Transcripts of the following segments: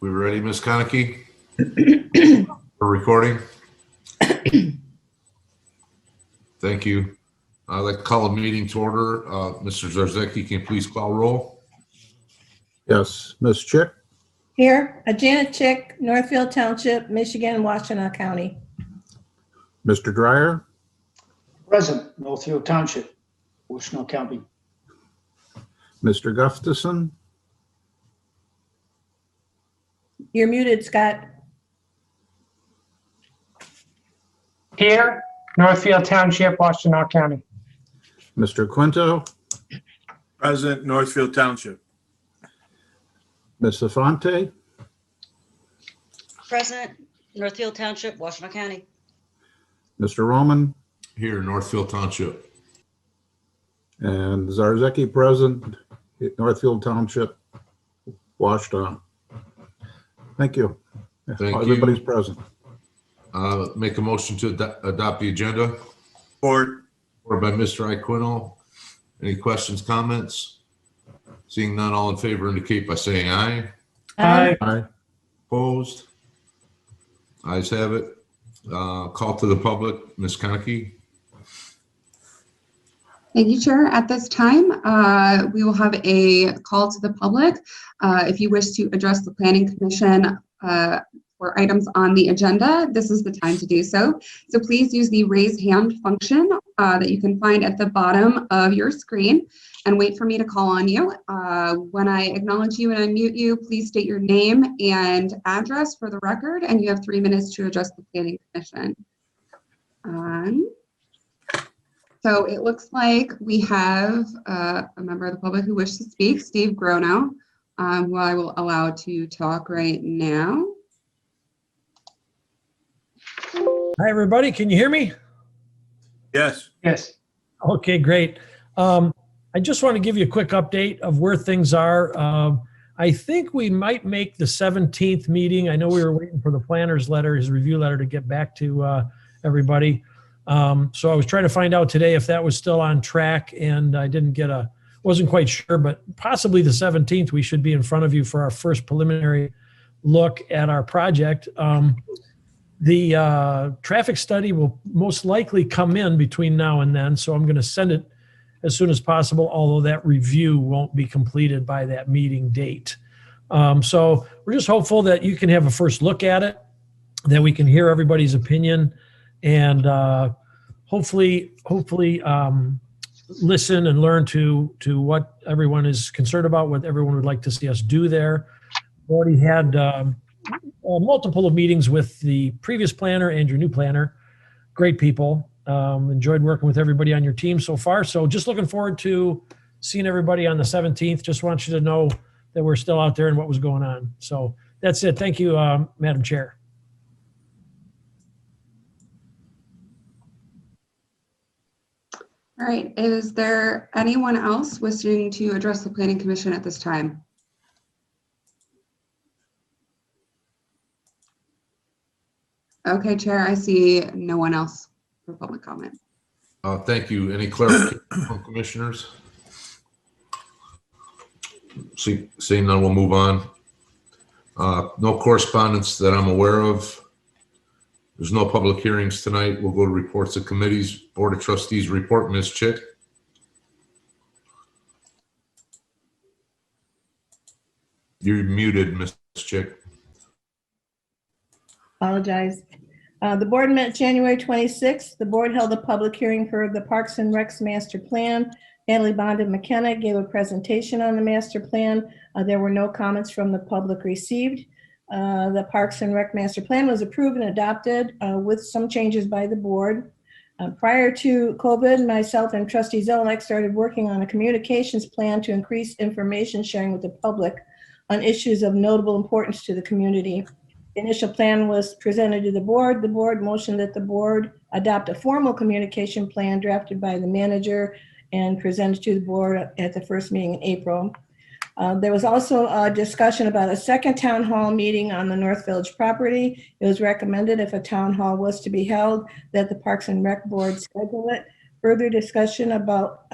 We ready, Ms. Konecki? For recording? Thank you. I'd like to call a meeting to order. Mr. Zarzecki, can you please call roll? Yes, Ms. Chick, Here, Janet Chick, Northfield Township, Michigan, Washtenaw County. Mr. Dryer, Present, Northfield Township, Washtenaw County. Mr. Gustafson, You're muted, Scott. Here, Northfield Township, Washtenaw County. Mr. Quinto, Present, Northfield Township. Ms. Afonte, Present, Northfield Township, Washtenaw County. Mr. Roman, Here, Northfield Township. and Zarzecki present, Northfield Township, Washtenaw. Thank you. Thank you. Everybody's present. Make a motion to adopt the agenda. Support. Or by Mr. Iaquinto. Any questions, comments? Seeing none, all in favor indicate by saying aye. Aye. Aye. Opposed? Ayes have it. Call to the public, Ms. Konecki. Thank you, Chair. At this time, we will have a call to the public. If you wish to address the Planning Commission for items on the agenda, this is the time to do so. So please use the raise hand function that you can find at the bottom of your screen and wait for me to call on you. When I acknowledge you and unmute you, please state your name and address for the record, and you have 3 minutes to address the Planning Commission. So it looks like we have a member of the public who wishes to speak, Steve Grono, who I will allow to talk right now. Hi, everybody. Can you hear me? Yes. Yes. Okay, great. I just want to give you a quick update of where things are. I think we might make the 17th meeting. I know we were waiting for the planner's letter, his review letter, to get back to everybody. So I was trying to find out today if that was still on track, and I wasn't quite sure, but possibly the 17th, we should be in front of you for our first preliminary look at our project. The traffic study will most likely come in between now and then, so I'm going to send it as soon as possible, although that review won't be completed by that meeting date. So we're just hopeful that you can have a first look at it, that we can hear everybody's opinion, and hopefully listen and learn to what everyone is concerned about, what everyone would like to see us do there. We already had multiple of meetings with the previous planner and your new planner. Great people. Enjoyed working with everybody on your team so far. So just looking forward to seeing everybody on the 17th. Just want you to know that we're still out there and what was going on. So that's it. Thank you, Madam Chair. All right, is there anyone else wishing to address the Planning Commission at this time? Okay, Chair, I see no one else for public comment. Thank you. Any clarification from commissioners? Seeing none, we'll move on. No correspondence that I'm aware of. There's no public hearings tonight. We'll go to reports of committees. Board of Trustees report, Ms. Chick. You're muted, Ms. Chick. Apologize. The board met January 26th. The board held a public hearing for the Parks and Recs Master Plan. Natalie Bond and McKenna gave a presentation on the master plan. There were no comments from the public received. The Parks and Rec Master Plan was approved and adopted with some changes by the board. Prior to COVID, myself and Trustee Zelenak started working on a communications plan to increase information sharing with the public on issues of notable importance to the community. The initial plan was presented to the board. The board motioned that the board adopt a formal communication plan drafted by the manager and presented to the board at the first meeting in April. There was also a discussion about a second town hall meeting on the North Village property. It was recommended if a town hall was to be held that the Parks and Rec Board schedule it. Further discussion about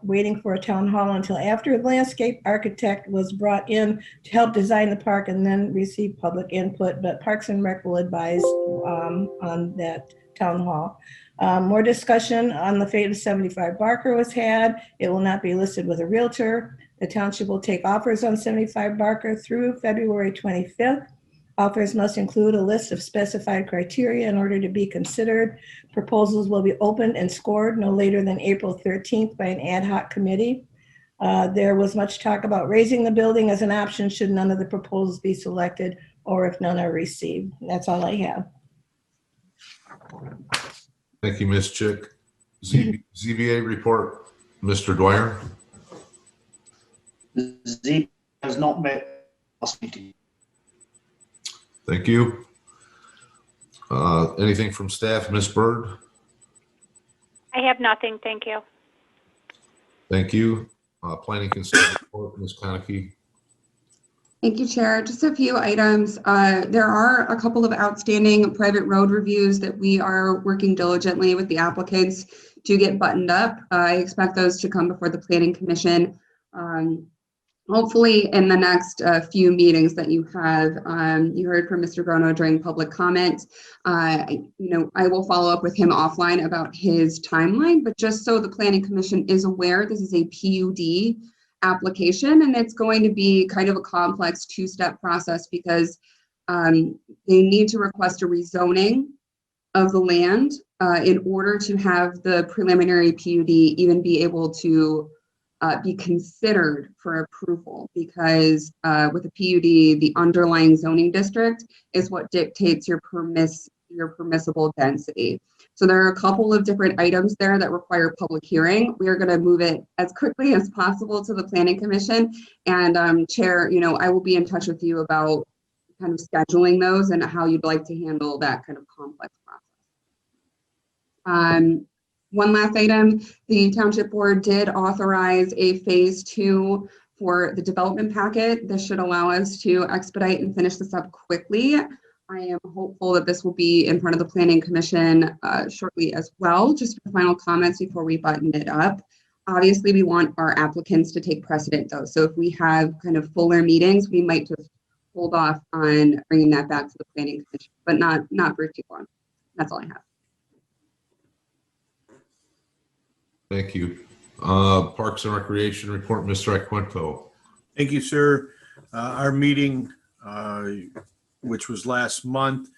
waiting for a town hall until after the landscape architect was brought in to help design the park and then receive public input, but Parks and Rec will advise on that town hall. More discussion on the fate of 75 Barker was had. It will not be listed with a realtor. The township will take offers on 75 Barker through February 25th. Offers must include a list of specified criteria in order to be considered. Proposals will be opened and scored no later than April 13th by an ad hoc committee. There was much talk about raising the building as an option should none of the proposals be selected or if none are received. That's all I have. Thank you, Ms. Chick. ZBA report, Mr. Dwyer. The ZBA has not met last meeting. Thank you. Anything from staff, Ms. Byrd? I have nothing, thank you. Thank you. Planning consent report, Ms. Conackey. Thank you, Chair. Just a few items. There are a couple of outstanding private road reviews that we are working diligently with the applicants to get buttoned up. I expect those to come before the Planning Commission. Hopefully in the next few meetings that you have. You heard from Mr. Grono during public comment. I will follow up with him offline about his timeline, but just so the Planning Commission is aware, this is a PUD application and it's going to be kind of a complex two-step process because they need to request a rezoning of the land in order to have the preliminary PUD even be able to be considered for approval, because with a PUD, the underlying zoning district is what dictates your permissible density. So there are a couple of different items there that require public hearing. We are going to move it as quickly as possible to the Planning Commission. And Chair, I will be in touch with you about kind of scheduling those and how you'd like to handle that kind of complex process. One last item, the Township Board did authorize a phase 2 for the development packet. This should allow us to expedite and finish this up quickly. I am hopeful that this will be in front of the Planning Commission shortly as well. Just for final comments before we button it up. Obviously, we want our applicants to take precedent though. So if we have kind of fuller meetings, we might just hold off on bringing that back to the Planning Commission, but not for too long. That's all I have. Thank you. Parks and Recreation report, Mr. Iaquinto. Thank you, sir. Our meeting, which was last month,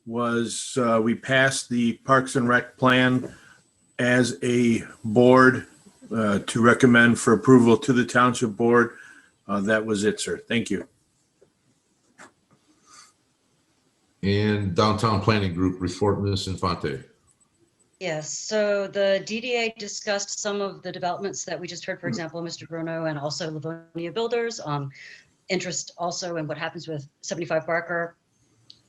was we passed the Parks and Rec plan as a board to recommend for approval to the Township Board. That was it, sir. Thank you. And Downtown Planning Group report, Ms. Infante. Yes, so the DDA discussed some of the developments that we just heard, for example, Mr. Bruno and also Livonia Builders. Interest also in what happens with 75 Barker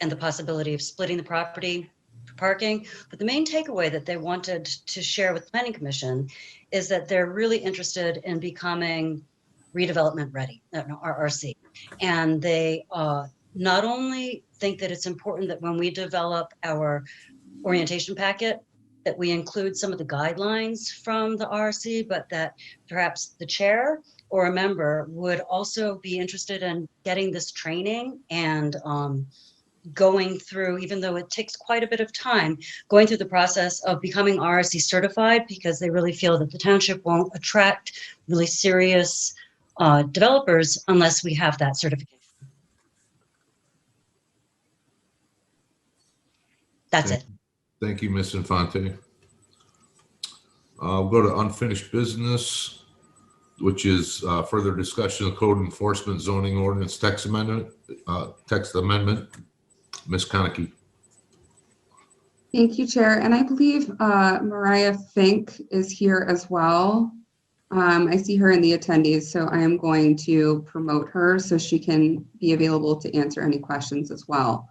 and the possibility of splitting the property for parking. But the main takeaway that they wanted to share with the Planning Commission is that they're really interested in becoming redevelopment ready, RRC. And they not only think that it's important that when we develop our orientation packet, that we include some of the guidelines from the RRC, but that perhaps the chair or a member would also be interested in getting this training and going through, even though it takes quite a bit of time, going through the process of becoming RRC certified, because they really feel that the township won't attract really serious developers unless we have that certification. That's it. Thank you, Ms. Infante. We'll go to unfinished business, which is further discussion of code enforcement zoning ordinance text amendment. Ms. Conackey. Thank you, Chair. And I believe Mariah Fink is here as well. I see her in the attendees, so I am going to promote her so she can be available to answer any questions as well.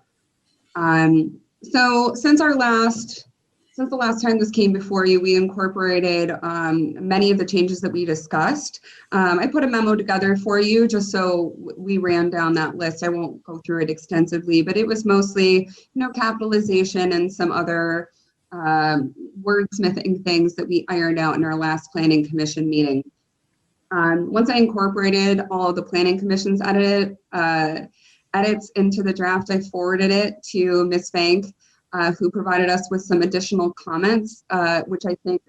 So since the last time this came before you, we incorporated many of the changes that we discussed. I put a memo together for you just so we ran down that list. I won't go through it extensively, but it was mostly, capitalization and some other wordsmithing things that we ironed out in our last planning commission meeting. Once I incorporated all of the planning commission's edits into the draft, I forwarded it to Ms. Bank, who provided us with some additional comments, which I think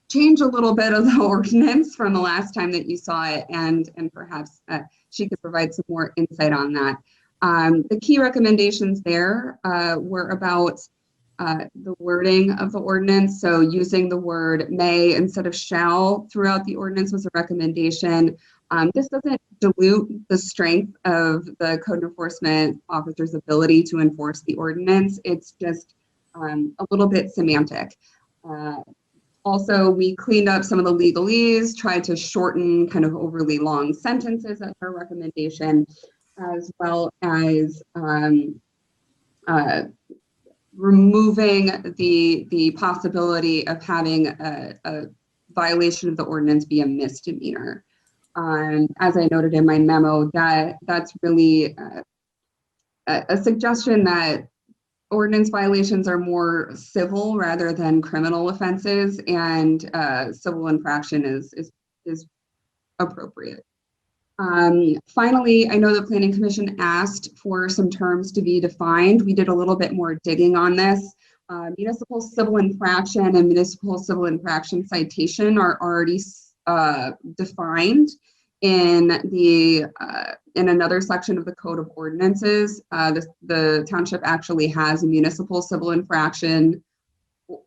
change a little bit of the ordinance from the last time that you saw it, and perhaps she could provide some more insight on that. The key recommendations there were about the wording of the ordinance. So using the word may instead of shall throughout the ordinance was a recommendation. This doesn't dilute the strength of the code enforcement officer's ability to enforce the ordinance. It's just a little bit semantic. Also, we cleaned up some of the legalese, tried to shorten kind of overly long sentences as our recommendation, as well as removing the possibility of having a violation of the ordinance be a misdemeanor. As I noted in my memo, that's really a suggestion that ordinance violations are more civil rather than criminal offenses, and civil infraction is appropriate. Finally, I know the Planning Commission asked for some terms to be defined. We did a little bit more digging on this. Municipal civil infraction and municipal civil infraction citation are already defined in another section of the Code of Ordinances. The township actually has a municipal civil infraction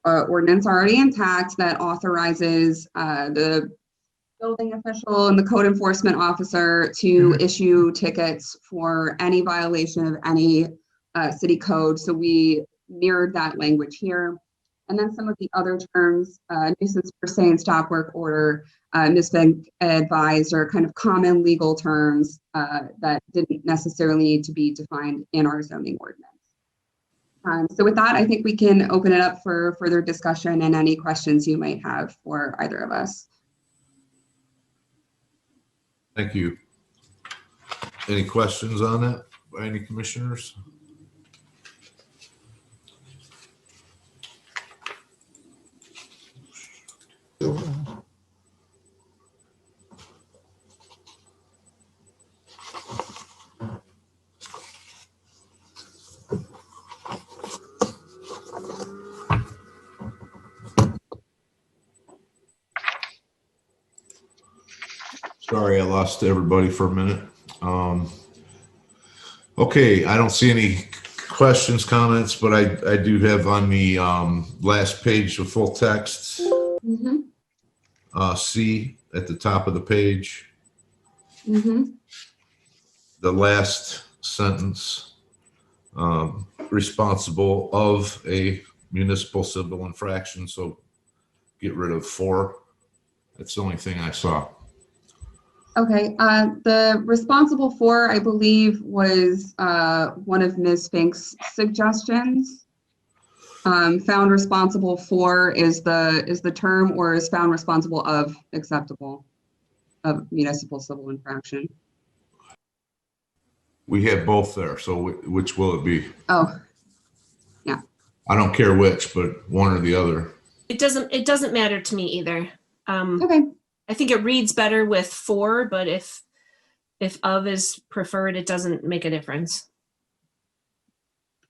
ordinance already intact that authorizes the building official and the code enforcement officer to issue tickets for any violation of any city code. So we mirrored that language here. And then some of the other terms, nuisance per se and stop work order, Ms. Bank advised are kind of common legal terms that didn't necessarily need to be defined in our zoning ordinance. So with that, I think we can open it up for further discussion and any questions you might have for either of us. Thank you. Any questions on that by any commissioners? Sorry, I lost everybody for a minute. Okay, I don't see any questions, comments, but I do have on the last page of full text, C at the top of the page, the last sentence, responsible of a municipal civil infraction. So get rid of for. That's the only thing I saw. Okay, the responsible for, I believe, was one of Ms. Fink's suggestions. Found responsible for is the term, or is found responsible of acceptable of municipal civil infraction? We have both there, so which will it be? Oh, yeah. I don't care which, but one or the other. It doesn't matter to me either. Okay. I think it reads better with for, but if of is preferred, it doesn't make a difference.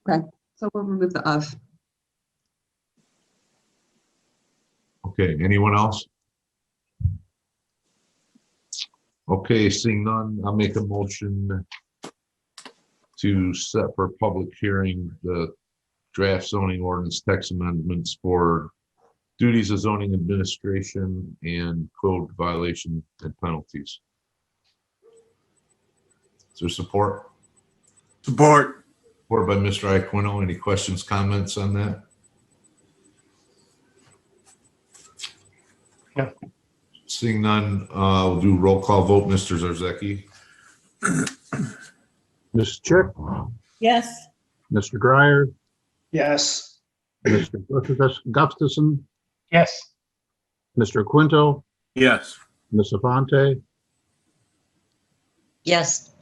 Okay, so we'll remove the of. Okay, anyone else? Okay, seeing none, I'll make a motion to set for public hearing the draft zoning ordinance text amendments for duties of zoning administration and code violation and penalties. Is there support? Support. Support by Mr. Iaquino. Any questions, comments on that? No. Seeing none, we'll do roll call vote. Mr. Zarzaki. Ms. Chick, Yes. Mr. Dryer, Yes. Mr. Gustafson, Yes. Mr. Quinto, Yes. Ms. Aponte, Yes.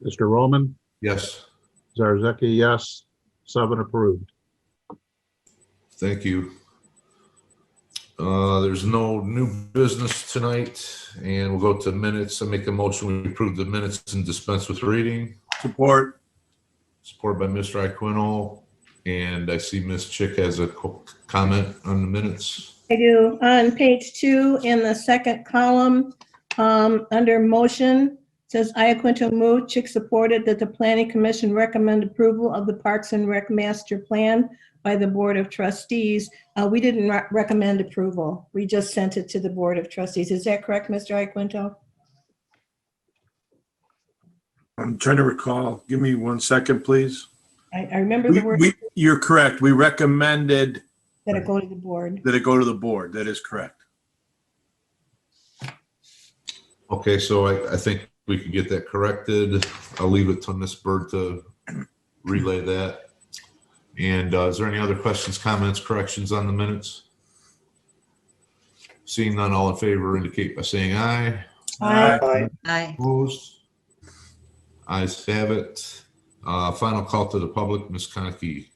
Mr. Roman, Yes. Zarzaki, yes. 7 approved. Thank you. There's no new business tonight, and we'll go to minutes. I make a motion we approve the minutes and dispense with reading. Support. Support by Mr. Iaquinto, and I see Ms. Chick has a comment on the minutes. I do. On page 2 in the second column, under motion, says Iaquinto moved, Chick supported that the Planning Commission recommend approval of the Parks and Rec Master Plan by the Board of Trustees. We didn't recommend approval. We just sent it to the Board of Trustees. Is that correct, Mr. Iaquinto? I'm trying to recall. Give me 1 second, please. I remember the word You're correct. We recommended that it go to the board. that it go to the board. That is correct. Okay, so I think we can get that corrected. I'll leave it to Ms. Bird to relay that. And is there any other questions, comments, corrections on the minutes? Seeing none, all in favor indicate by saying aye. Aye. Aye. Opposed? Ayes have it. Final call to the public, Ms. Conackey.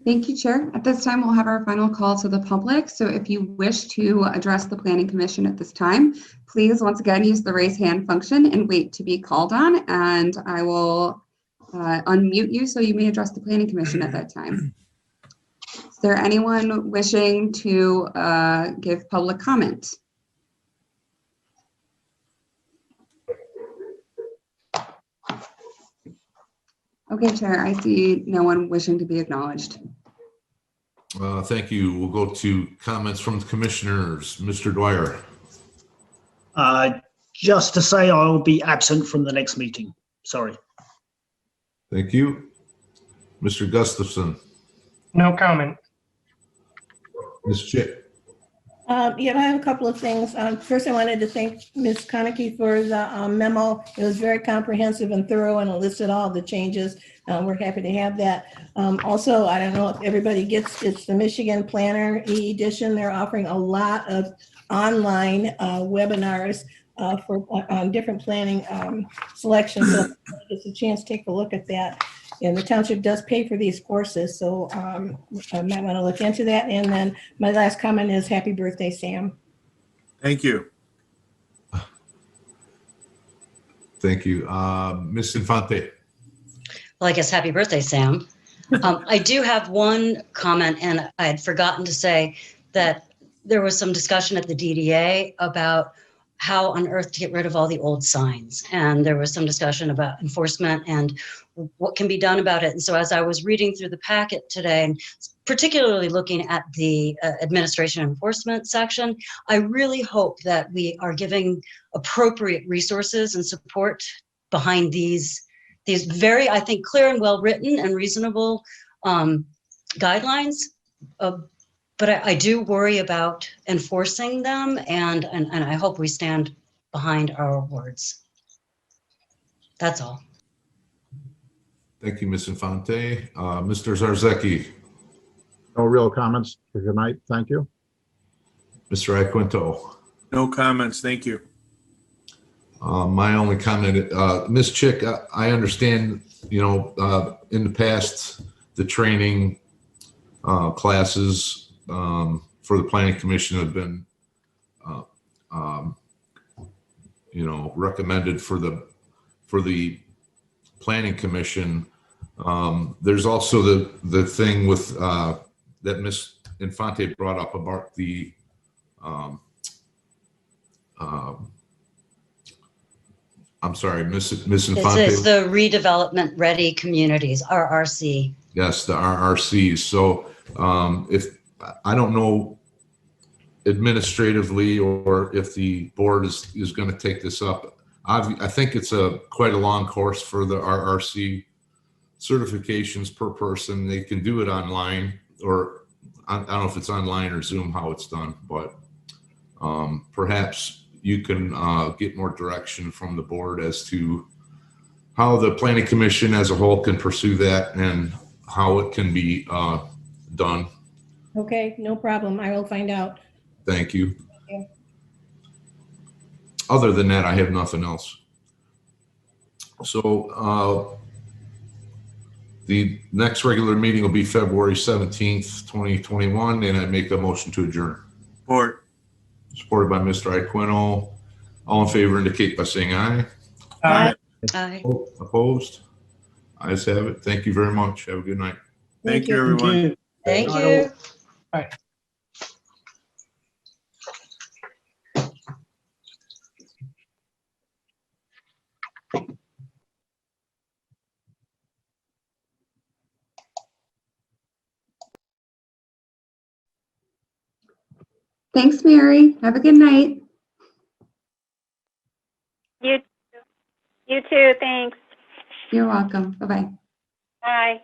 Thank you, Chair. At this time, we'll have our final call to the public. So if you wish to address the Planning Commission at this time, please once again use the raise hand function and wait to be called on, and I will unmute you so you may address the Planning Commission at that time. Is there anyone wishing to give public comment? Okay, Chair, I see no one wishing to be acknowledged. Thank you. We'll go to comments from the commissioners. Mr. Dwyer. Just to say I will be absent from the next meeting. Sorry. Thank you. Mr. Gustafson. No comment. Ms. Chick. Yeah, I have a couple of things. First, I wanted to thank Ms. Conackey for the memo. It was very comprehensive and thorough, and it listed all the changes. We're happy to have that. Also, I don't know if everybody gets, it's the Michigan Planner e-edition. They're offering a lot of online webinars on different planning selections. So it's a chance to take a look at that. And the township does pay for these courses, so I might want to look into that. And then my last comment is happy birthday, Sam. Thank you. Thank you. Ms. Infante. Well, I guess happy birthday, Sam. I do have one comment, and I had forgotten to say that there was some discussion at the DDA about how on earth to get rid of all the old signs. And there was some discussion about enforcement and what can be done about it. And so as I was reading through the packet today, and particularly looking at the administration enforcement section, I really hope that we are giving appropriate resources and support behind these very, I think, clear and well-written and reasonable guidelines. But I do worry about enforcing them, and I hope we stand behind our words. That's all. Thank you, Ms. Infante. Mr. Zarzecki. No real comments for tonight. Thank you. Mr. Iaquinto. No comments. Thank you. My only comment, Ms. Chick, I understand, in the past, the training classes for the Planning Commission have been, recommended for the Planning Commission. There's also the thing with that Ms. Infante brought up about the I'm sorry, Ms. Infante. It's the redevelopment ready communities, RRC. Yes, the RRCs. So if I don't know administratively or if the board is going to take this up, I think it's quite a long course for the RRC certifications per person. They can do it online, or I don't know if it's online or Zoom how it's done, but perhaps you can get more direction from the board as to how the Planning Commission as a whole can pursue that and how it can be done. Okay, no problem. I will find out. Thank you. Thank you. Other than that, I have nothing else. So The next regular meeting will be February 17th, 2021, and I make a motion to adjourn. Support. Supported by Mr. Iaquino. All in favor indicate by saying aye. Aye. Aye. Opposed? Ayes have it. Thank you very much. Have a good night. Thank you, everyone. Thank you. Bye. Thanks, Mary. Have a good night. You too. Thanks. You're welcome. Bye-bye. Bye.